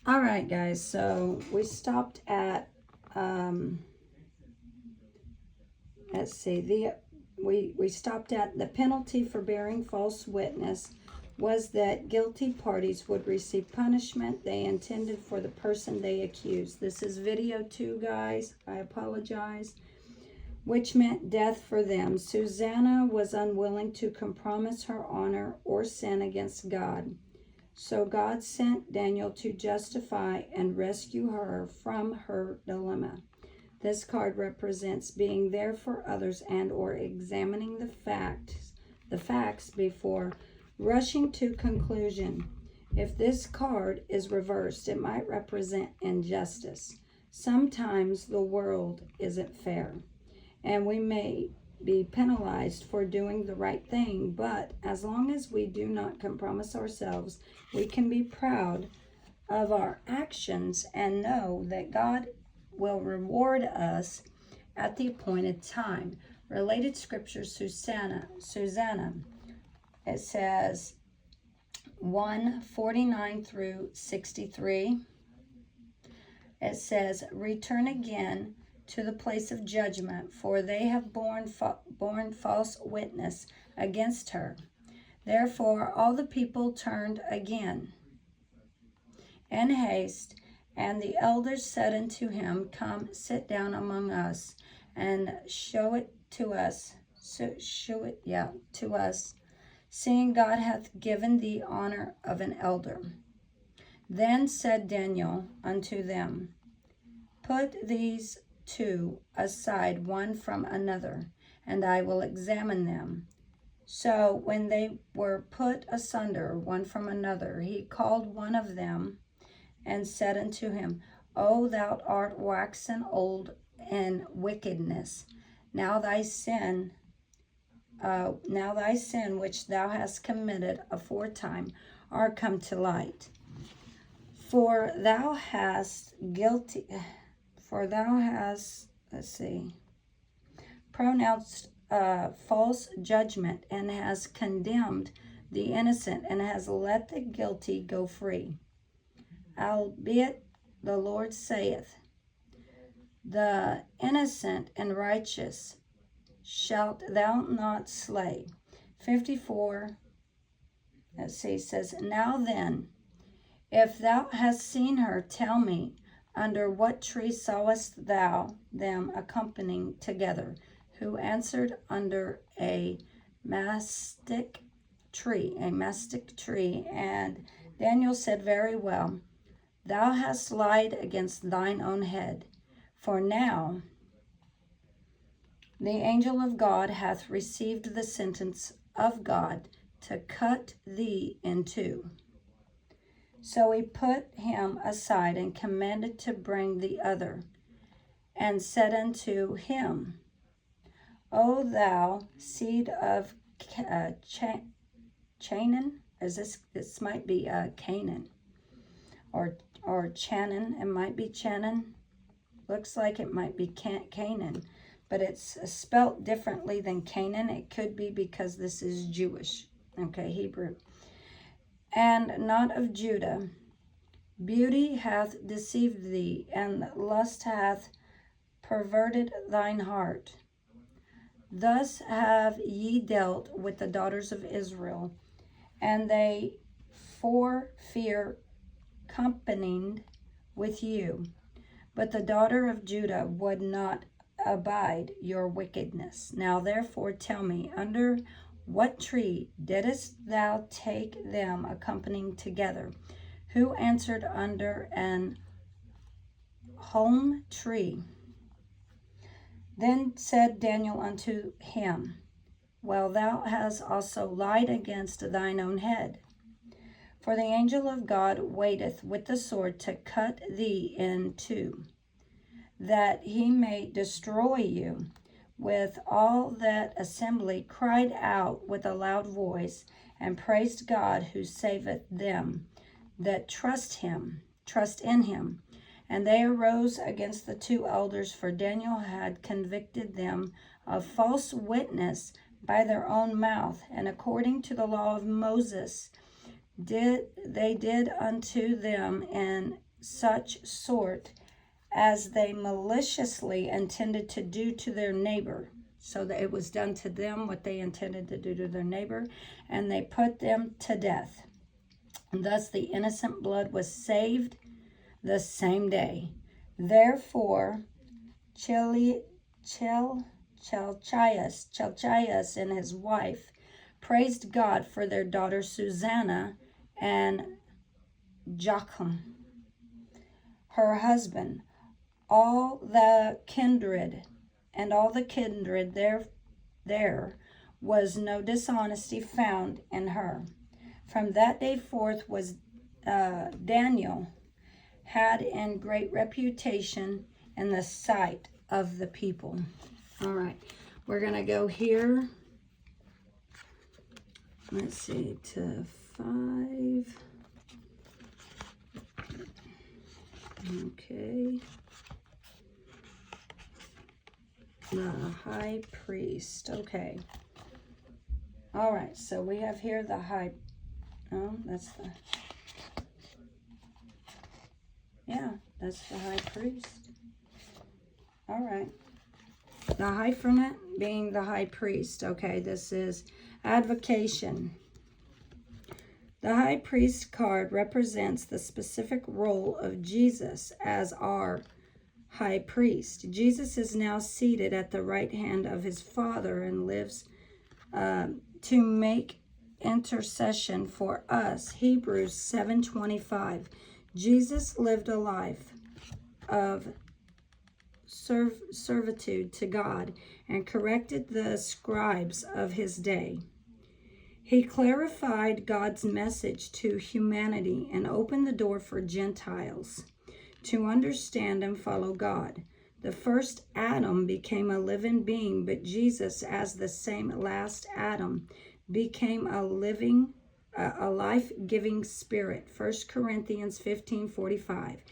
All right, guys. So we stopped at let's see, we stopped at the penalty for bearing false witness was that guilty parties would receive punishment they intended for the person they accused. This is video 2, guys. I apologize. Which meant death for them. Susanna was unwilling to compromise her honor or sin against God. So God sent Daniel to justify and rescue her from her dilemma. This card represents being there for others and or examining the facts before rushing to conclusion. If this card is reversed, it might represent injustice. Sometimes the world isn't fair, and we may be penalized for doing the right thing, but as long as we do not compromise ourselves, we can be proud of our actions and know that God will reward us at the appointed time. Related scriptures, Susanna, it says 1:49 through 63. It says, return again to the place of judgment, for they have borne false witness against her. Therefore all the people turned again in haste, and the elders said unto him, come, sit down among us, and show it to us, seeing God hath given thee honor of an elder. Then said Daniel unto them, put these two aside one from another, and I will examine them. So when they were put asunder one from another, he called one of them and said unto him, O thou art waxen old in wickedness, now thy sin which thou hast committed aforetime are come to light. For thou hast pronounced false judgment, and has condemned the innocent, and has let the guilty go free. Albeit the Lord saith, the innocent and righteous shalt thou not slay. 54, says, now then, if thou hast seen her, tell me, under what tree sawest thou them accompanying together? Who answered, under a mastic tree. And Daniel said, very well, thou hast lied against thine own head. For now the angel of God hath received the sentence of God to cut thee in two. So he put him aside and commanded to bring the other, and said unto him, O thou seed of Chanaan, this might be Canaan, or Chanaan, it might be Chanaan, looks like it might be Canaan, but it's spelt differently than Canaan. It could be because this is Jewish, okay, Hebrew. And not of Judah. Beauty hath deceived thee, and lust hath perverted thine heart. Thus have ye dealt with the daughters of Israel, and they for fear companied with you. But the daughter of Judah would not abide your wickedness. Now therefore tell me, under what tree didst thou take them accompanying together? Who answered, under an holm tree. Then said Daniel unto him, well, thou hast also lied against thine own head. For the angel of God waiteth with the sword to cut thee in two, that he may destroy you. With all that assembly cried out with a loud voice, and praised God, who saveth them that trust in him. And they arose against the two elders, for Daniel had convicted them of false witness by their own mouth, and according to the law of Moses they did unto them in such sort as they maliciously intended to do to their neighbor. So that it was done to them what they intended to do to their neighbor, and they put them to death. And thus the innocent blood was saved the same day. Therefore, Chelcias and his wife praised God for their daughter Susanna and Joachim, her husband. All the kindred there was no dishonesty found in her. From that day forth was Daniel had in great reputation in the sight of the people. All right, we're going to go here. Let's see, to 5. Okay. The high priest. Okay. All right, so we have here the high... Oh, that's the... Yeah, that's the high priest. All right. The hyphenate being the high priest. Okay, this is advocation. The high priest card represents the specific role of Jesus as our high priest. Jesus is now seated at the right hand of his Father and lives to make intercession for us. Hebrews 7:25. Jesus lived a life of servitude to God and corrected the scribes of his day. He clarified God's message to humanity and opened the door for Gentiles to understand and follow God. The first Adam became a living being, but Jesus, as the same last Adam, became a life-giving spirit. 1 Corinthians 15:45.